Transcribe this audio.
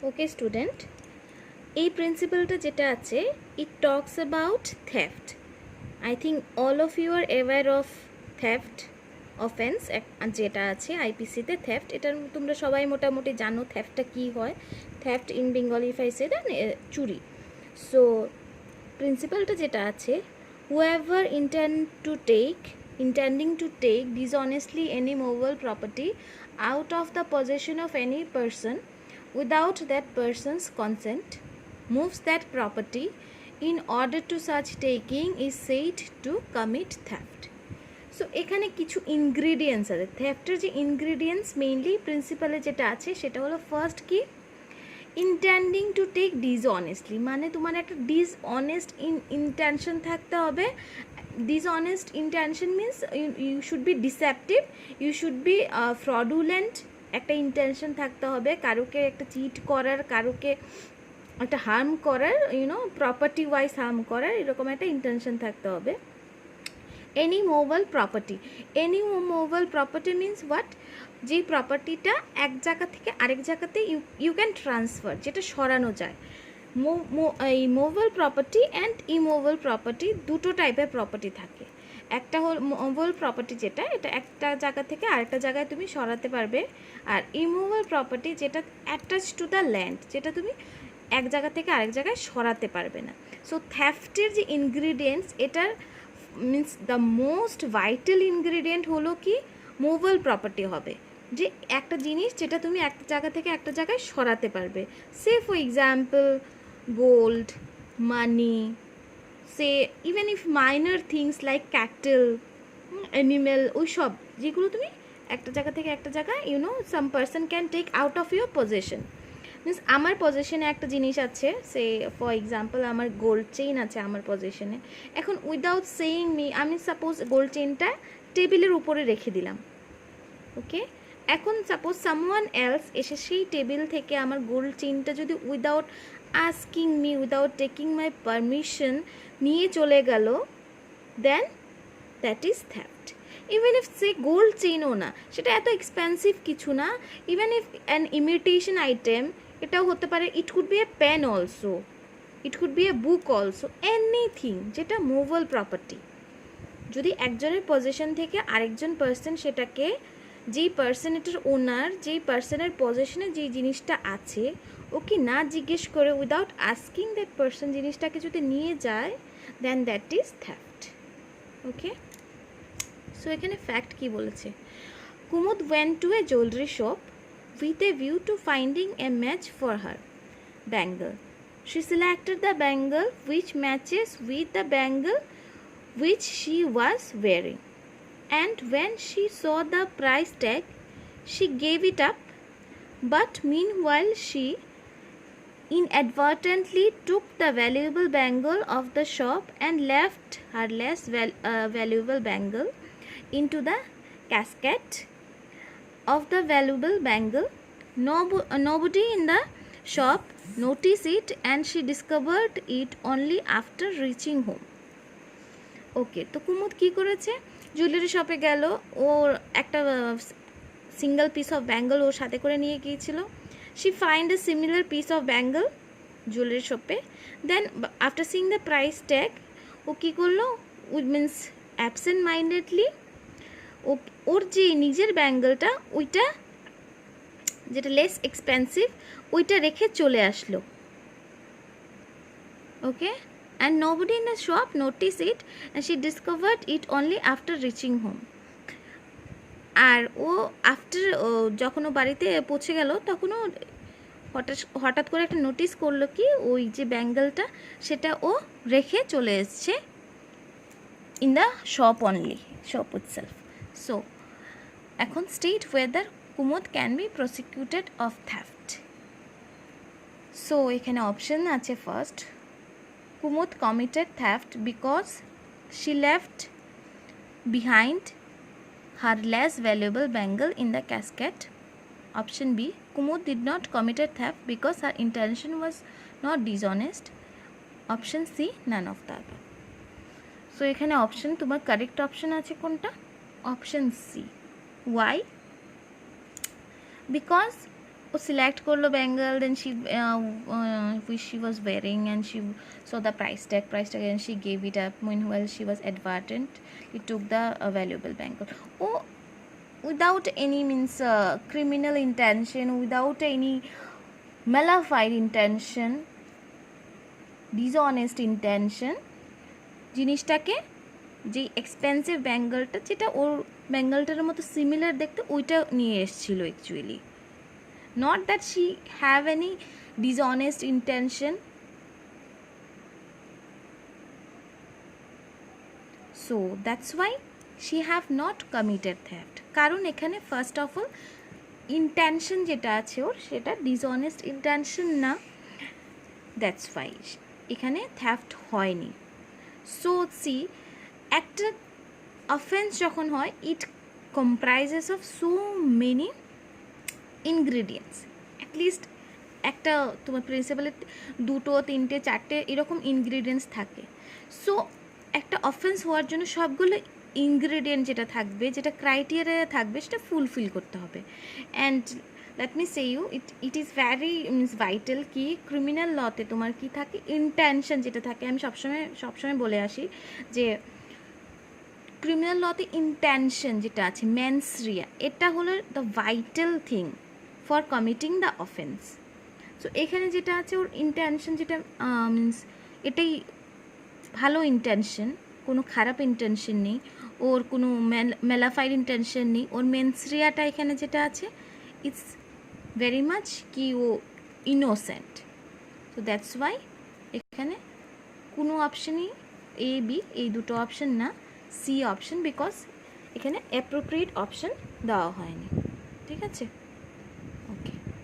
ওকে student, এই প্রিন্সিপালটা যেটা আছে it talks about theft. I think all of you are aware of theft offence যেটা আছে আইপিসিতে থেফট, এটা তোমরা সবাই মোটামুটি জানো থেফটটা কী হয়। Theft in Bengali if I say then চুরি। সো প্রিন্সিপালটা যেটা আছে, whoever intending to take dishonestly any movable property out of the possession of any person without that person's consent moves that property in order to such taking is said to commit theft. So এখানে কিছু ingredients আছে, থেফটের যে ingredients mainly প্রিন্সিপালে যেটা আছে সেটা হলো first কি, intending to take ডিসঅনেস্টলি, মানে তোমার একটা ডিসঅনেস্ট ইন্টেনশন থাকতে হবে। Dishonest intention means you should be deceptive, you should be fraudulent, একটা ইন্টেনশন থাকতে হবে, কারোকে একটা চিট করার, কারোকে একটা হার্ম করার, প্রপার্টি ওয়াইজ হার্ম করার, এরকম একটা ইন্টেনশন থাকতে হবে। Any movable property means what, যে প্রপার্টিটা এক জায়গা থেকে আরেক জায়গাতে ইউ ক্যান ট্রান্সফার, যেটা সরানো যায়। এই movable property and immovable property দুটো টাইপের প্রপার্টি থাকে। একটা হল মুভেবল প্রপার্টি, যেটা এটা একটা জায়গা থেকে আরেকটা জায়গায় তুমি সরাতে পারবে, আর ইমুভেবল প্রপার্টি যেটা অ্যাটাচ টু দ্য ল্যান্ড, যেটা তুমি এক জায়গা থেকে আরেক জায়গায় সরাতে পারবে না। সো থ্যাফটের যে ইনগ্রিডিয়েন্টস, এটার means the most vital ingredient হলো কি, মুভেবল প্রপার্টি হবে, যে একটা জিনিস যেটা তুমি একটা জায়গা থেকে একটা জায়গায় সরাতে পারবে। Say for example gold, money, say even if minor things like cattle, animal, ওই সব যেগুলো তুমি একটা জায়গা থেকে একটা জায়গায় some person can take out of your possession. Means আমার পজেশনে একটা জিনিস আছে, সে ফর এক্সাম্পল আমার গোল্ড চেইন আছে আমার পজেশনে, এখন উইদাউট সেইং মি আমি সাপোজ গোল্ড চেইনটা টেবিলের উপরে রেখে দিলাম, ওকে। এখন সাপোজ সামওয়ান এলস এসে সেই টেবিল থেকে আমার গোল্ড চেইনটা যদি without asking me, without taking my permission নিয়ে চলে গেল, then that is theft. Even if say gold চেইনও না, সেটা এত এক্সপেন্সিভ কিছু না, even if an imitation item, এটাও হতে পারে, it could be a pen also, it could be a book also, anything যেটা মুভেবল প্রপার্টি। যদি একজনের পজিশন থেকে আরেকজন পার্সন সেটাকে, যেই পার্সন এটার ওনার, যেই পার্সনের পজিশনে যেই জিনিসটা আছে, ওকে না জিজ্ঞেস করে উইদাউট আস্কিং দ্যাট পার্সন জিনিসটাকে যদি নিয়ে যায়, দেন দ্যাট ইজ থ্যাফট, ওকে। সো এখানে ফ্যাক্ট কি বলেছে, কুমুদ went to a jewelry shop with a view to finding a match for her bangle. She selected the bangle which matches with the bangle which she was wearing, and when she saw the price tag she gave it up, but meanwhile she inadvertently took the valuable bangle of the shop and left her less valuable bangle into the casket of the valuable bangle. Nobody in the shop noticed it, and she discovered it only after reaching home. ওকে, তো কুমুদ কী করেছে, jewellery শপে গেল, ওর একটা single piece of bangle ওর সাথে করে নিয়ে গিয়েছিল। She find a similar piece of bangle jewellery শপে, then after seeing the price tag ও কী করলো, মিনস অ্যাবসেন্ট মাইন্ডেডলি ওর যে নিজের ব্যাঙ্গলটা, ওইটা যেটা লেস এক্সপেন্সিভ, ওইটা রেখে চলে আসলো, ওকে। And nobody in the shop noticed it, and she discovered it only after reaching home. R O after যখন ও বাড়িতে পৌঁছে গেল, তখন ও হঠাৎ করে একটা নোটিস করলো কি, ওই যে ব্যাঙ্গলটা সেটা ও রেখে চলে এসছে in the shop only, shop itself. So এখন state whether Kumud can be prosecuted of theft. So এখানে অপশন আছে, first, Kumud committed theft because she left behind her less valuable bangle in the casket. Option B, Kumud did not commit theft because her intention was not dishonest. Option C, none of the above. So এখানে option, তোমার correct option আছে কোনটা, option C. Why? Because ও select করলো bangle, then she which she was wearing and she saw the price tag and she gave it up. Meanwhile she was advertent, he took the valuable bangle. ও without any means criminal intention, without any malefied intention, dishonest intention, জিনিসটাকে যে expensive ব্যাঙ্গলটা যেটা ওর ব্যাঙ্গলটার মতো similar দেখতে ওইটা নিয়ে এসেছিল actually, not that she have any dishonest intention. So that's why she have not committed theft, কারণ এখানে ফার্স্ট অফ অল ইন্টেনশন যেটা আছে ওর সেটা ডিসঅনেস্ট ইন্টেনশন না, দ্যাটস ওয়াই এখানে থ্যাফট হয়নি। সো সি একটা অফেন্স যখন হয় it comprises of so many ingredients, at least একটা তোমার প্রিন্সিপালের 2, 3, 4 এরকম ইনগ্রিডিয়েন্টস থাকে। সো একটা অফেন্স হওয়ার জন্য সবগুলো ইনগ্রিডিয়েন্ট যেটা থাকবে, যেটা ক্রাইটেরিয়া থাকবে সেটা ফুলফিল করতে হবে। And let me say you it is very means vital কি ক্রিমিনাল লতে তোমার কি থাকে, ইন্টেনশন যেটা থাকে। আমি সবসময় বলে আসি যে ক্রিমিনাল লতে ইন্টেনশন যেটা আছে মেন্স রিয়া, এটা হলো the vital thing for committing the offence. So এখানে যেটা আছে ওর ইন্টেনশন যেটা মিনস এটাই ভালো ইন্টেনশন, কোনো খারাপ ইন্টেনশন নেই, ওর কোনো মেলাফাইড ইন্টেনশন নেই। ওর মেন্স রিয়াটা এখানে যেটা আছে ইটস ভেরি মাচ কি ও ইনোসেন্ট। সো দ্যাটস ওয়াই এখানে কোনো অপশানই এ বি এই দুটো অপশান না, সি অপশান, বিকজ এখানে অ্যাপ্রোপ্রিয়েট অপশান দেওয়া হয়নি। ঠিক আছে।